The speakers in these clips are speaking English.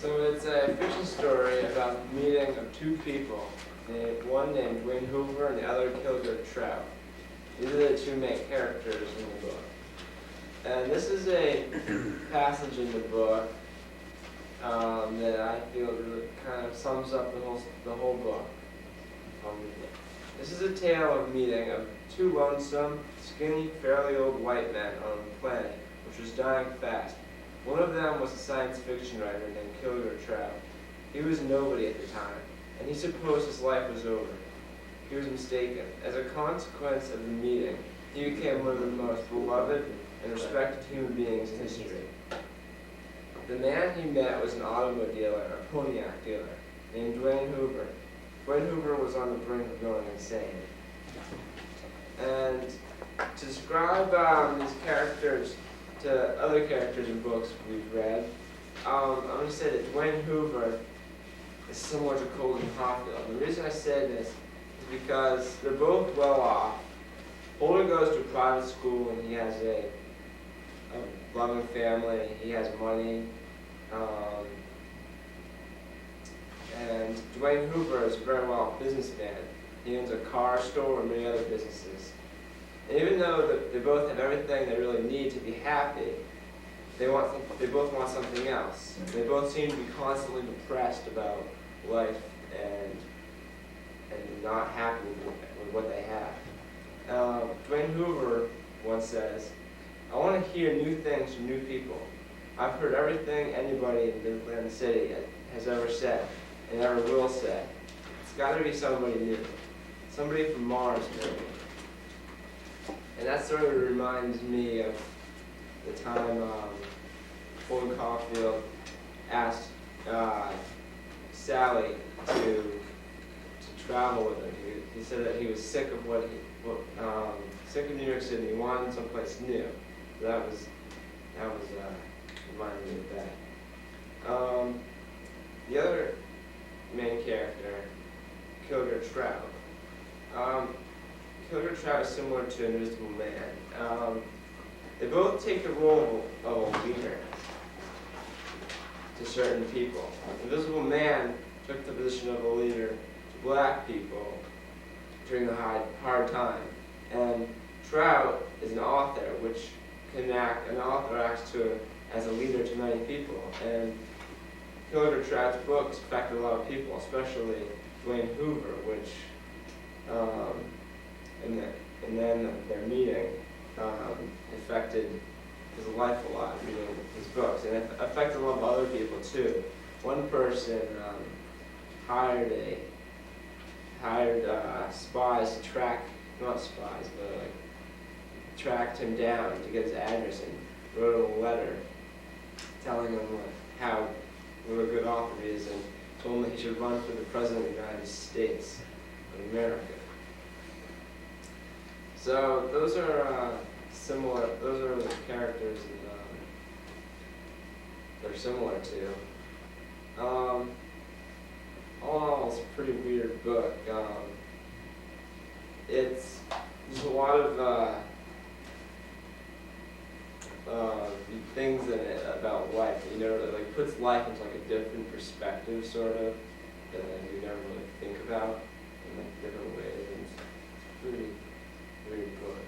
So it's a fiction story about the meeting of two people, one named Dwayne Hoover and the other Kilgore Trout. These are the two main characters in the book. And this is a passage in the book that I feel really kind of sums up the whole book. This is a tale of meeting of two lonesome, skinny, fairly old white men on a planet which was dying fast. One of them was a science fiction writer named Kilgore Trout. He was nobody at the time, and he supposed his life was over. He was mistaken. As a consequence of the meeting, he became one of the most beloved and respected human beings in history. The man he met was an automobile dealer, a Pontiac dealer, named Dwayne Hoover. Dwayne Hoover was on the brink of going insane. And to describe these characters to other characters in books we've read, I'm going to say that Dwayne Hoover is similar to Cohen and Hofffield. The reason I say this is because they're both well off. Holder goes to a private school and he has a loving family, he has money, and Dwayne Hoover is a very well-off businessman. He owns a car store and many other businesses. And even though they both have everything they really need to be happy, they both want something else. They both seem to be constantly depressed about life and not happy with what they have. Dwayne Hoover once says, "I want to hear new things from new people. I've heard everything anybody in the city has ever said and ever will say. It's got to be somebody new. Somebody from Mars, maybe." And that sort of reminds me of the time Cohen Caulfield asked Sally to travel with him. He said that he was sick of sick of New York City. He wanted someplace new. So that was reminding me of that. The other main character, Kilgore Trout. Kilgore Trout is similar to Invisible Man. They both take the role of a leader to certain people. Invisible Man took the position of a leader to black people during the hard time. And Trout is an author, which an author acts as a leader to many people. And Kilgore Trout's books affected a lot of people, especially Dwayne Hoover, which and then their meeting affected his life a lot, reading his books, and it affected a lot of other people too. One person hired spies to tracked him down to get his address and wrote him a letter telling him what a good author he is, and told him that he should run for the President of the United States of America. So those are similar. Those are the characters they're similar to. All in all, it's a pretty weird book. There's a lot of things in it about life. It like puts life into like a different perspective, sort of, that you never really think about in like different ways. And it's pretty weird book.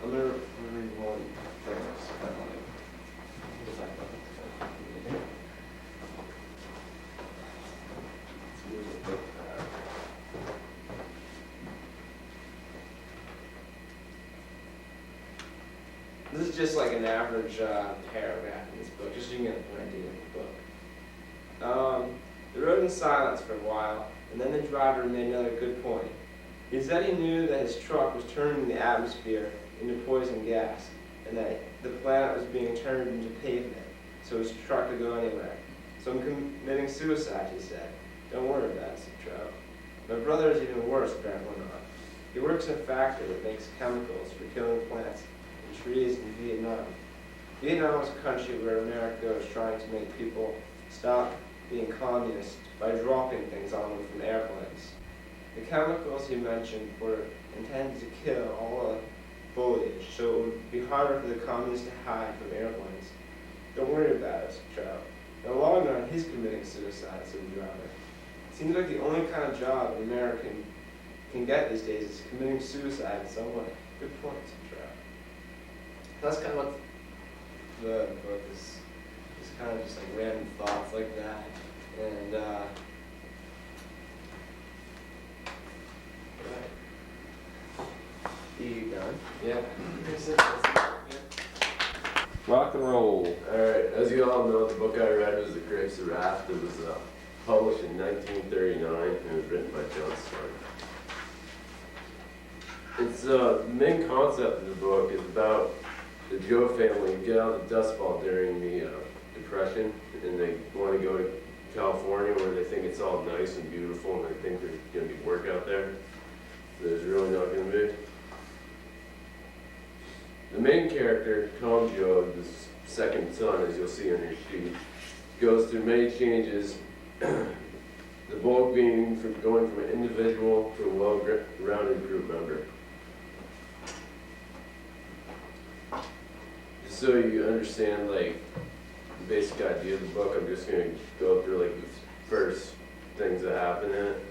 I'm gonna read one thing. This is just like an average paragraph in this book, just so you can get an idea of the book. They rode in silence for a while, and then the driver made another good point. He said he knew that his truck was turning the atmosphere into poison gas, and that the planet was being turned into pavement, so his truck could go anywhere. "So I'm committing suicide," he said. "Don't worry about it," said Trout. "My brother is even worse," Grant went on. "He works in a factory that makes chemicals for killing plants and trees in Vietnam. Vietnam was a country where America was trying to make people stop being communist by dropping things on them from airplanes. The chemicals he mentioned were intended to kill all the foliage, so it would be harder for the communists to hide from airplanes. Don't worry about it," said Trout. "In the long run, he's committing suicide as a driver. Seems like the only kind of job an American can get these days is committing suicide in some way. Good point, Seth. That's kind of what the book is kind of just like random thoughts like that. And you done? Yeah. Rock and roll. Alright, as you all know, the book I read was The Grapes of Wrath. It was published in 1939 and it was written by John Stark. Its main concept of the book is about the Joe family get out of the Dust Bowl during the Depression, and they want to go to California where they think it's all nice and beautiful and they think there's going to be work out there. There's really not going to be. The main character, Tom Joe, the second son, as you'll see on your sheet, goes through many changes, the bulk being from going from an individual to a well-rounded group member. Just so you understand, like, the basic idea of the book, I'm just going to go through, like, the first things that happen in it.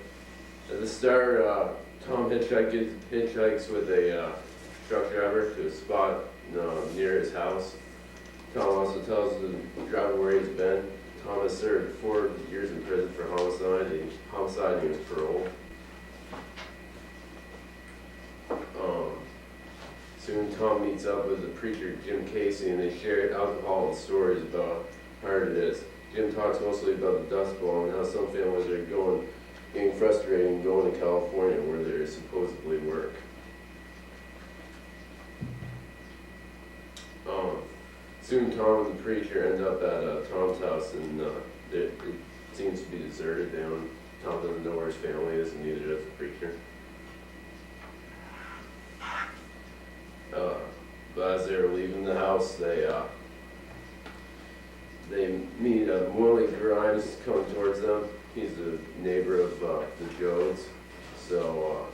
At the start, Tom hitchhikes with a truck driver to a spot near his house. Tom also tells the driver where he's been. Tom has served 4 years in prison for homicide, and he was paroled. Soon Tom meets up with the preacher Jim Casey, and they share alcohol and stories about how hard it is. Jim talks mostly about the Dust Bowl and how some families are getting frustrated and going to California where there is supposedly work. Soon Tom and the preacher end up at Tom's house, and it seems to be deserted. Tom doesn't know where his family is, and neither does the preacher. But as they're leaving the house, they meet Morley Grimes coming towards them. He's a neighbor of the Joes. So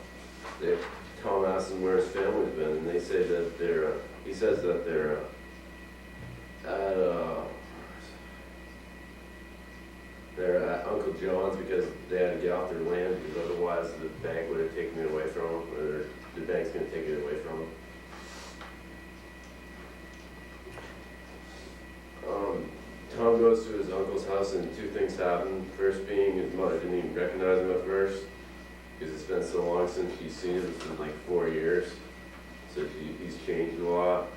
Tom asks them where his family's been, and they say that he says that they're at Uncle John's because they had to get off their land, because otherwise the bank would have taken it away from them, or the bank's going to take it away from them. Tom goes to his uncle's house and 2 things happen. First being his mother didn't even recognize him at first because it's been so long since she's seen him. It's been like 4 years. So he's changed a lot.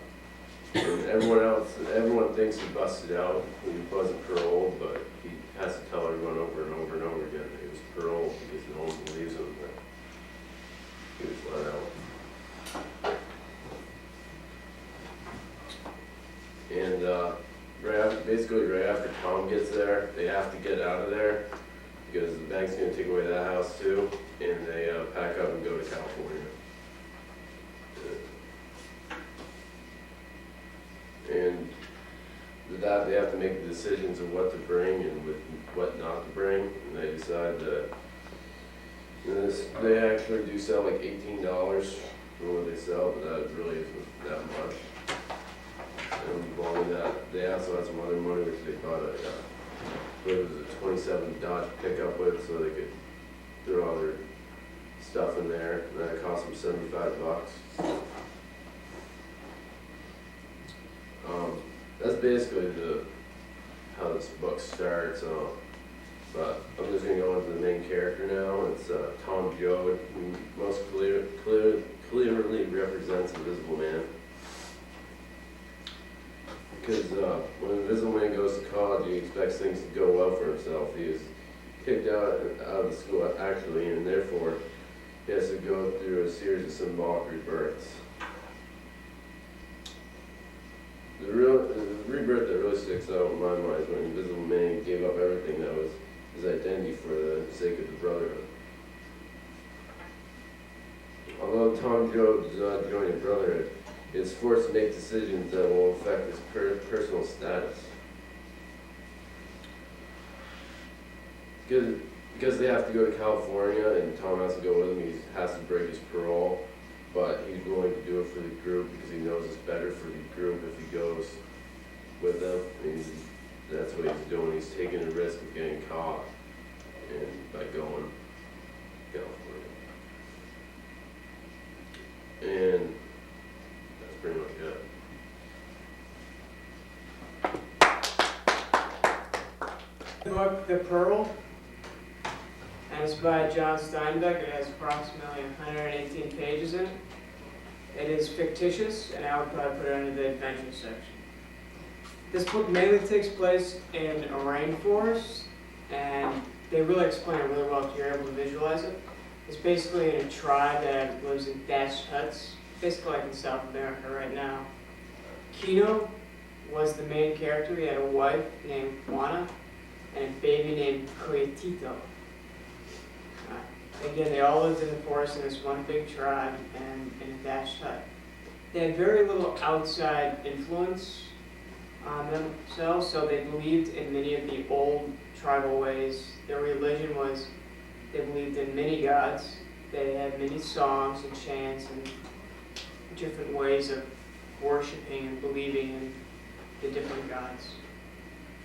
And everyone thinks he busted out. He wasn't paroled, but he has to tell everyone over and over and over again that he was paroled because no one believes him that he was let out. And basically right after Tom gets there, they have to get out of there because the bank's going to take away that house too, and they pack up and go to California. And with that, they have to make the decisions of what to bring and what not to bring, and they decide that they actually do sell like $18 for what they sell, but that really isn't that much. And along with that, they also had some other money which they bought it was a 27 Dodge pickup with, so they could throw all their stuff in there, and that cost them $75. That's basically how this book starts. But I'm just going to go into the main character now. It's Tom Joad, who most clearly represents Invisible Man. Because when Invisible Man goes to college, he expects things to go well for himself. He is kicked out of the school, actually, and therefore he has to go through a series of symbolic rebirths. The rebirth that really sticks out in my mind is when Invisible Man gave up everything that was his identity for the sake of the Brotherhood. Although Tom Joad does not join the Brotherhood, he is forced to make decisions that will affect his personal status. Because they have to go to California and Tom has to go with him, he has to break his parole. But he's willing to do it for the group because he knows it's better for the group if he goes with them. And that's what he's doing. he's taking a risk of getting caught and by going California. And that's pretty much it. The book, The Pearl, and it's by John Steinbeck. It has approximately 118 pages in it. It is fictitious, and I would probably put it under the adventure section. This book mainly takes place in a rainforest, and they really explain it really well if you're able to visualize it. It's basically in a tribe that lives in thatched huts, basically like in South America right now. Kino was the main character. He had a wife named Juana and a baby named Coyotito. Again, they all lived in the forest in this one big tribe and in a thatched hut. They had very little outside influence on themselves, so they believed in many of the old tribal ways. Their religion was, they believed in many gods. They had many songs and chants and different ways of worshiping and believing in the different gods.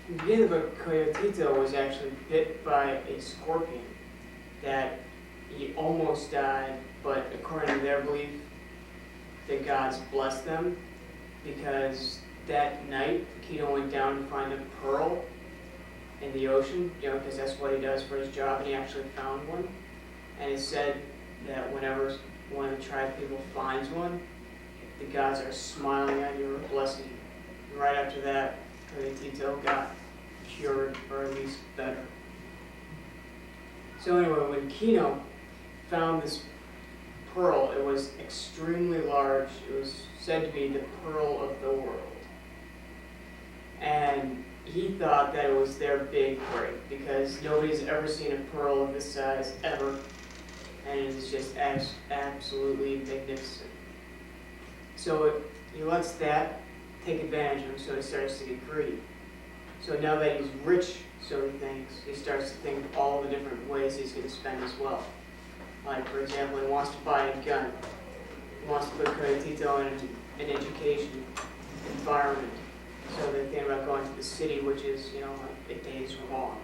In the beginning of it, Coyotito was actually bit by a scorpion that he almost died, but according to their belief, the gods blessed them because that night, Kino went down to find a pearl in the ocean, because that's what he does for his job, and he actually found one. And it said that whenever one of the tribe people finds one, the gods are smiling at you or blessing you. And right after that, Coyotito got cured, or at least better. So anyway, when Kino found this pearl, it was extremely large. It was said to be the pearl of the world. And he thought that it was their big break because nobody's ever seen a pearl of this size ever. And it is just absolutely magnificent. So he lets that take advantage of him, so he starts to get greedy. So now that he's rich, so he thinks, he starts to think of all the different ways he's going to spend his wealth. Like, for example, he wants to buy a gun. He wants to put Coyotito in an education environment. So they're thinking about going to the city, which is, like a day's walk.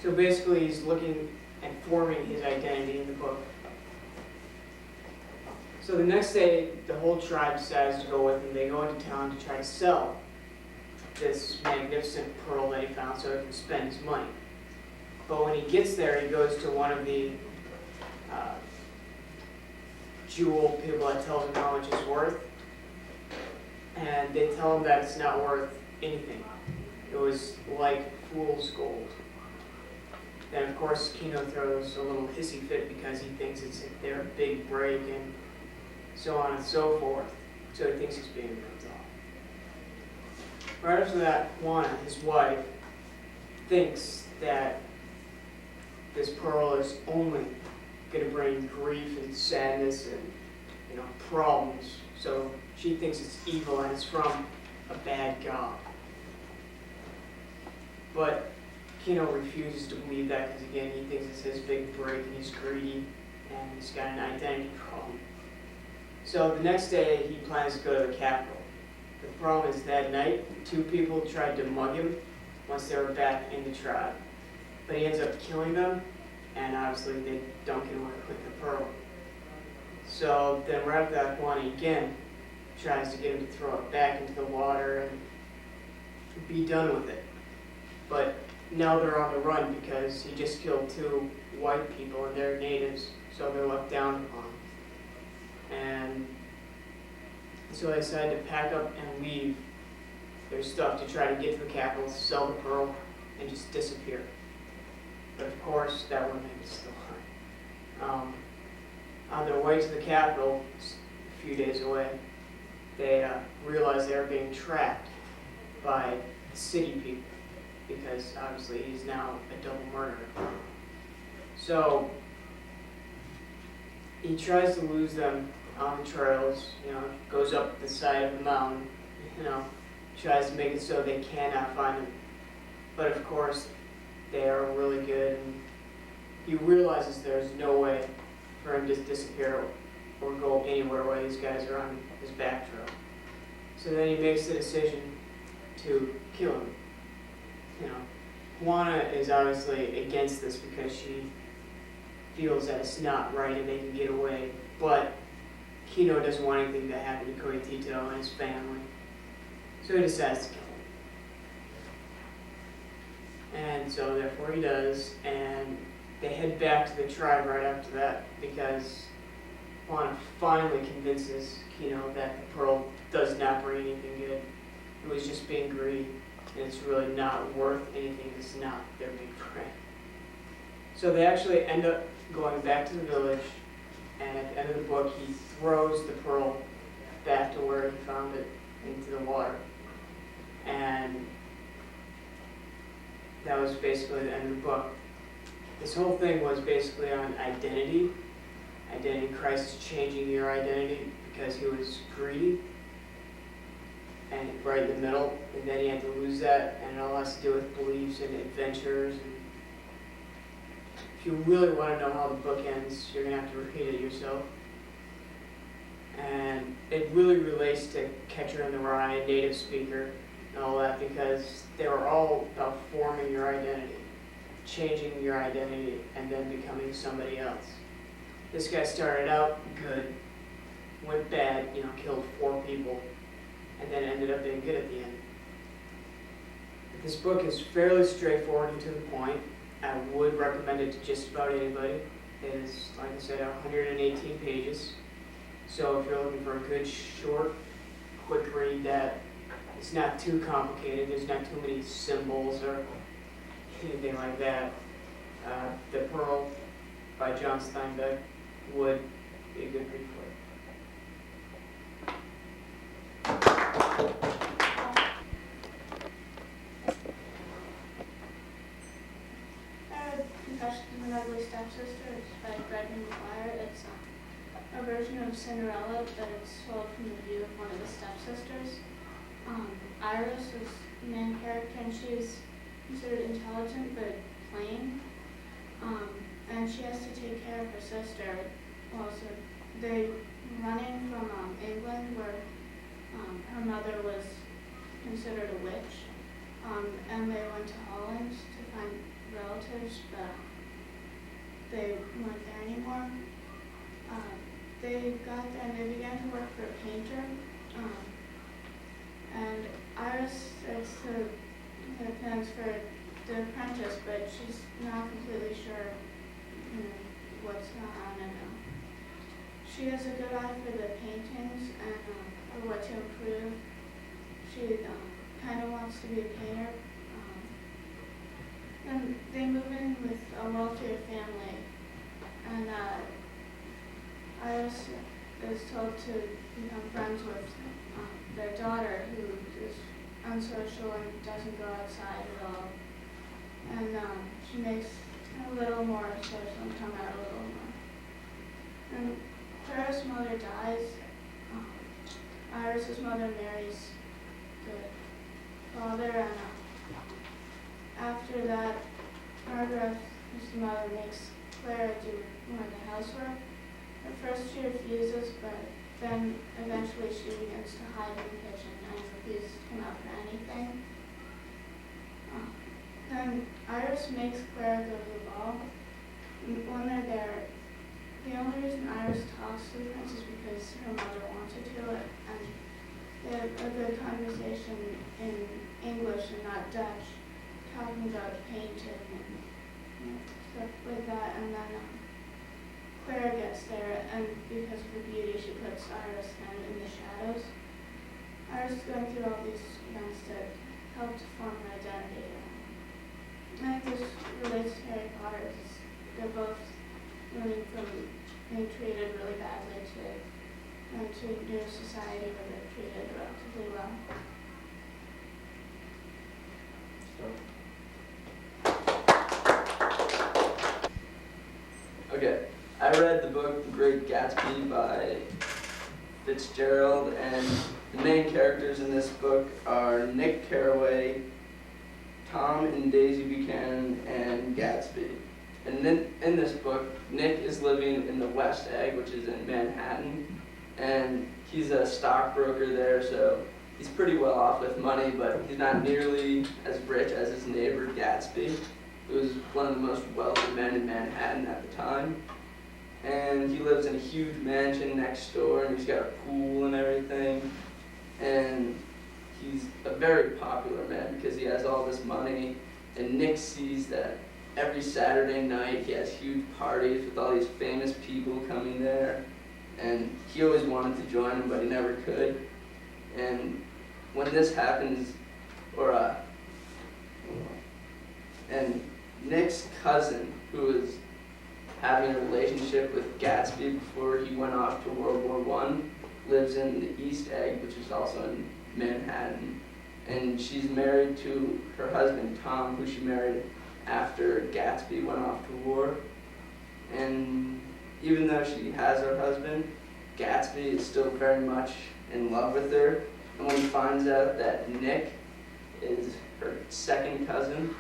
So basically, he's looking and forming his identity in the book. So the next day, the whole tribe decides to go with him. They go into town to try to sell this magnificent pearl that he found so he can spend his money. But when he gets there, he goes to one of the jewel people that tells him how much it's worth. And they tell him that it's not worth anything. It was like fool's gold. Then, of course, Kino throws a little hissy fit because he thinks it's their big break and so on and so forth. So he thinks he's being ripped off. Right after that, Juana, his wife, thinks that this pearl is only going to bring grief and sadness and problems. So she thinks it's evil and it's from a bad god. But Kino refuses to believe that because, again, he thinks it's his big break and he's greedy and he's got an identity problem. So the next day, he plans to go to the capital. The problem is that night, 2 people tried to mug him once they were back in the tribe. But he ends up killing them, and obviously they don't get away with the pearl. So then right after that, Juana again tries to get him to throw it back into the water and be done with it. But now they're on the run because he just killed 2 white people and they're natives, so they're looked down upon. And so they decide to pack up and leave their stuff to try to get to the capital, sell the pearl, and just disappear. But of course, that wouldn't make it still hard. On their way to the capital, a few days away, they realize they're being trapped by the city people because obviously he's now a double murderer. So he tries to lose them on the trails, goes up the side of the mountain, tries to make it so they cannot find him. But of course, they are really good, and he realizes there's no way for him to disappear or go anywhere while these guys are on his back trail. So then he makes the decision to kill him. you know, Juana is obviously against this because she feels that it's not right and they can get away, but Kino doesn't want anything to happen to Koitito and his family, so he decides to kill him. And so therefore he does, and they head back to the tribe right after that because Juana finally convinces Kino that the pearl does not bring anything good. It was just being greedy, and it's really not worth anything. It's not their big prey. So they actually end up going back to the village, and at the end of the book, he throws the pearl back to where he found it, into the water. And that was basically the end of the book. This whole thing was basically on identity crisis, changing your identity because he was greedy, and right in the middle, and then he had to lose that, and it all has to do with beliefs and adventures. And if you really want to know how the book ends, you're going to have to read it yourself. And it really relates to Catcher in the Rye, Native Speaker, and all that, because they were all about forming your identity, changing your identity, and then becoming somebody else. This guy started out good, went bad, killed 4 people, and then ended up being good at the end. This book is fairly straightforward and to the point. I would recommend it to just about anybody. It is, like I said, 118 pages. So if you're looking for a good, short, quick read that it's not too complicated, there's not too many symbols or anything like that, The Pearl by John Steinbeck would be a good read for you. Confessions of an Ugly Stepsister. It's by Brendan McGuire. It's a version of Cinderella, but it's told from the view of one of the stepsisters. Iris is the main character, and she's considered intelligent but plain. And she has to take care of her sister. Also, they're running from England, where her mother was considered a witch, and they went to Holland to find relatives, but they weren't there anymore. They got there and they began to work for a painter, and Iris says to her parents for the apprentice, but she's not completely sure what's going on, and she has a good eye for the paintings and for what to improve. She kind of wants to be a painter. And they move in with a wealthier family, and Iris is told to become friends with their daughter, who is unsocial and doesn't go outside at all. And she makes a little more social and come out a little more. And Clara's mother dies. Iris's mother marries the father, and after that, Margaret, who's the mother, makes Clara do more of the housework. At first she refuses, but then eventually she begins to hide in the kitchen and refuses to come out for anything. Then Iris makes Clara go to the ball. And when they're there, the only reason Iris talks to the prince is because her mother wants her to, and they have a good conversation in English and not Dutch, talking about painting and stuff like that. And then Clara gets there, and because of her beauty, she puts Iris kind of in the shadows. Iris is going through all these events that help to form her identity. I think this relates to Harry Potter, because they're both moving from being treated really badly to a new society where they're treated relatively well. Okay, I read the book The Great Gatsby by Fitzgerald, and the main characters in this book are Nick Carraway, Tom and Daisy Buchanan, and Gatsby. And in this book, Nick is living in the West Egg, which is in Manhattan, and he's a stockbroker there, so he's pretty well off with money, but he's not nearly as rich as his neighbor Gatsby, who was one of the most wealthy men in Manhattan at the time. And he lives in a huge mansion next door, and he's got a pool and everything. And he's a very popular man because he has all this money. And Nick sees that every Saturday night he has huge parties with all these famous people coming there. And he always wanted to join him, but he never could. And when this happens, and Nick's cousin, who was having a relationship with Gatsby before he went off to World War I, lives in the East Egg, which is also in Manhattan. And she's married to her husband, Tom, who she married after Gatsby went off to war. And even though she has her husband, Gatsby is still very much in love with her. And when he finds out that Nick is her second cousin,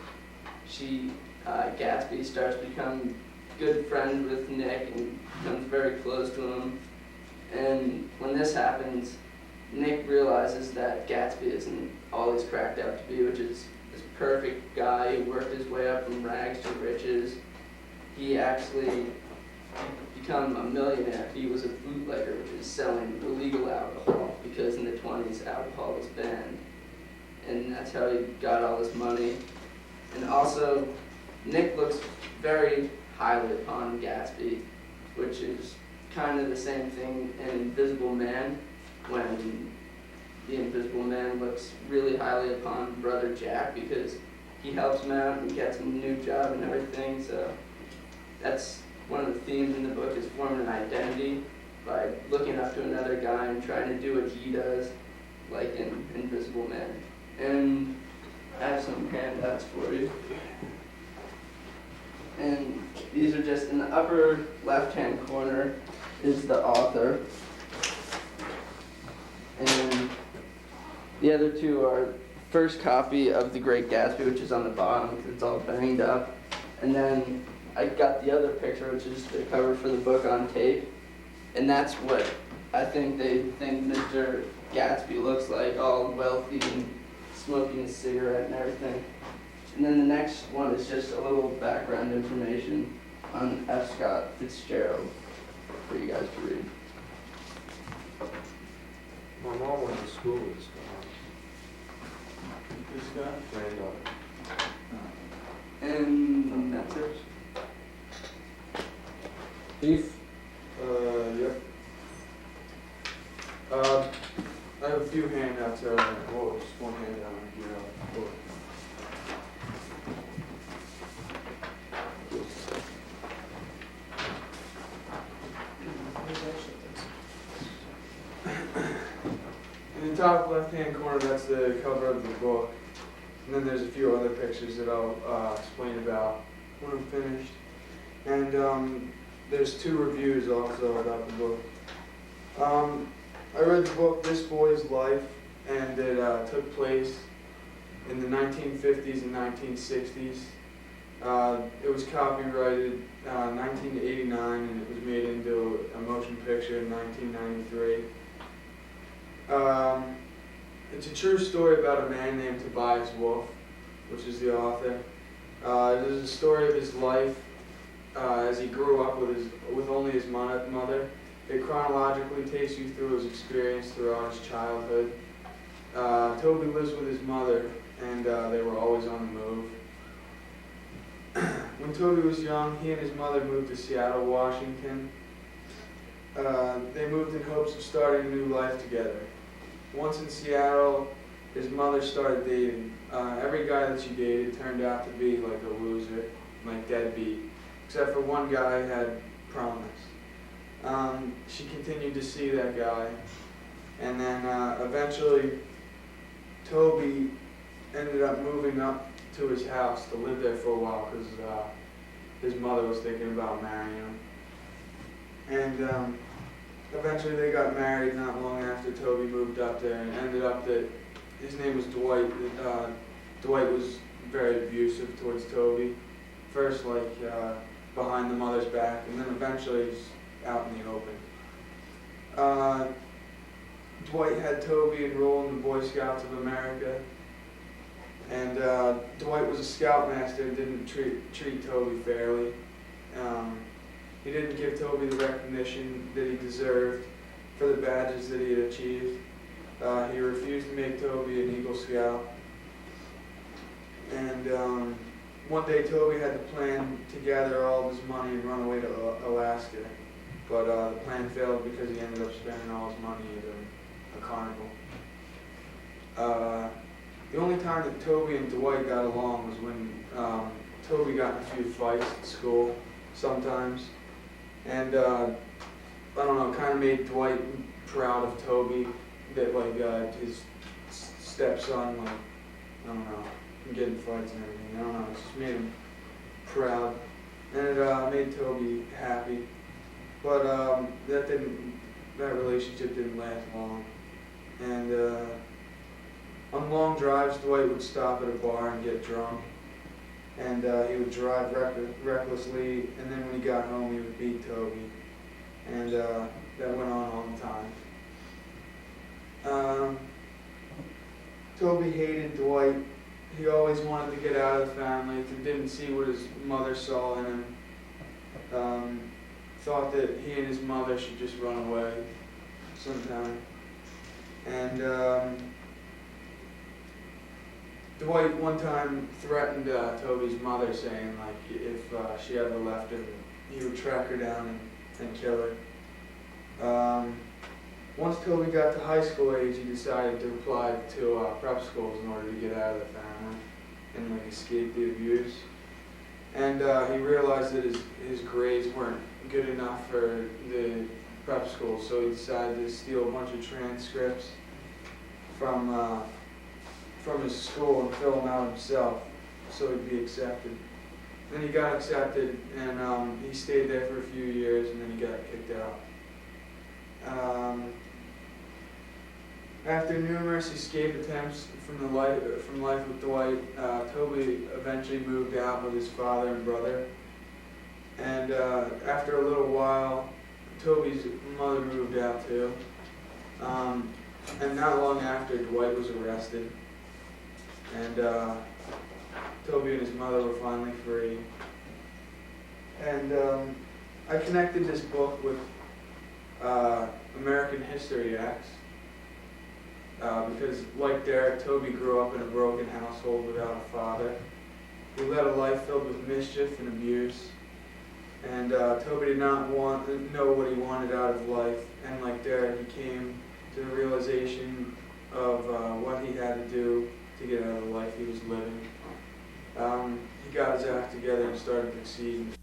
Gatsby starts becoming good friends with Nick and becomes very close to him. And when this happens, Nick realizes that Gatsby isn't all he's cracked out to be, which is this perfect guy who worked his way up from rags to riches. He actually become a millionaire. He was a bootlegger, which is selling illegal alcohol, because in the 20s alcohol was banned. And that's how he got all this money. And also, Nick looks very highly upon Gatsby, which is kind of the same thing in Invisible Man, when the Invisible Man looks really highly upon Brother Jack because he helps him out and gets him a new job and everything. So that's one of the themes in the book, is forming an identity by looking up to another guy and trying to do what he does, like in Invisible Man. And I have some handouts for you. And these are just in the upper left-hand corner is the author. And the other two are first copy of The Great Gatsby, which is on the bottom because it's all banged up. And then I got the other picture, which is the cover for the book on tape. And that's what I think they think Mr. Gatsby looks like, all wealthy and smoking a cigarette and everything. And then the next one is just a little background information on F. Scott Fitzgerald for you guys to read. My mom went to school with Scott. Scott? And that's it. Chief? Yep. I have a few handouts there. Well, just one handout here. In the top left-hand corner, that's the cover of the book. And then there's a few other pictures that I'll explain about when I'm finished. And there's 2 reviews also about the book. I read the book This Boy's Life, and it took place in the 1950s and 1960s. It was copyrighted 1989, and it was made into a motion picture in 1993. It's a true story about a man named Tobias Wolff, which is the author. It is a story of his life as he grew up with only his mother. It chronologically takes you through his experience throughout his childhood. Toby lives with his mother, and they were always on the move. When Toby was young, he and his mother moved to Seattle, Washington. They moved in hopes of starting a new life together. Once in Seattle, his mother started dating. Every guy that she dated turned out to be like a loser, like deadbeat, except for one guy who had promise. She continued to see that guy, and then eventually Toby ended up moving up to his house to live there for a while because his mother was thinking about marrying him. And eventually they got married not long after Toby moved up there, and ended up that his name was Dwight. Dwight was very abusive towards Toby. First, like behind the mother's back, and then eventually he's out in the open. Dwight had Toby enroll in the Boy Scouts of America, and Dwight was a scoutmaster and didn't treat Toby fairly. He didn't give Toby the recognition that he deserved for the badges that he had achieved. He refused to make Toby an Eagle Scout. And one day Toby had the plan to gather all of his money and run away to Alaska. But the plan failed because he ended up spending all his money at a carnival. The only time that Toby and Dwight got along was when Toby got in a few fights at school sometimes. And I don't know, kind of made Dwight proud of Toby that his stepson, I don't know, getting fights and everything. I don't know, it just made him proud. And it made Toby happy. But that relationship didn't last long. And on long drives, Dwight would stop at a bar and get drunk. And he would drive recklessly, and then when he got home, he would beat Toby. And that went on all the time. Toby hated Dwight. He always wanted to get out of the family. He didn't see what his mother saw in him. Thought that he and his mother should just run away sometime. And Dwight one time threatened Toby's mother, saying if she ever left him, he would track her down and kill her. Once Toby got to high school age, he decided to apply to prep schools in order to get out of the family and escape the abuse. And he realized that his grades weren't good enough for the prep school, so he decided to steal a bunch of transcripts from his school and fill them out himself so he'd be accepted. Then he got accepted, and he stayed there for a few years, and then he got kicked out. After numerous escape attempts from life with Dwight, Toby eventually moved out with his father and brother. And after a little while, Toby's mother moved out too. And not long after, Dwight was arrested. And Toby and his mother were finally free. And I connected this book with American History X. Because, like Derek, Toby grew up in a broken household without a father. He led a life filled with mischief and abuse. And Toby did not know what he wanted out of life. And like Derek, he came to the realization of what he had to do to get out of the life he was living. He got his act together and started to succeed.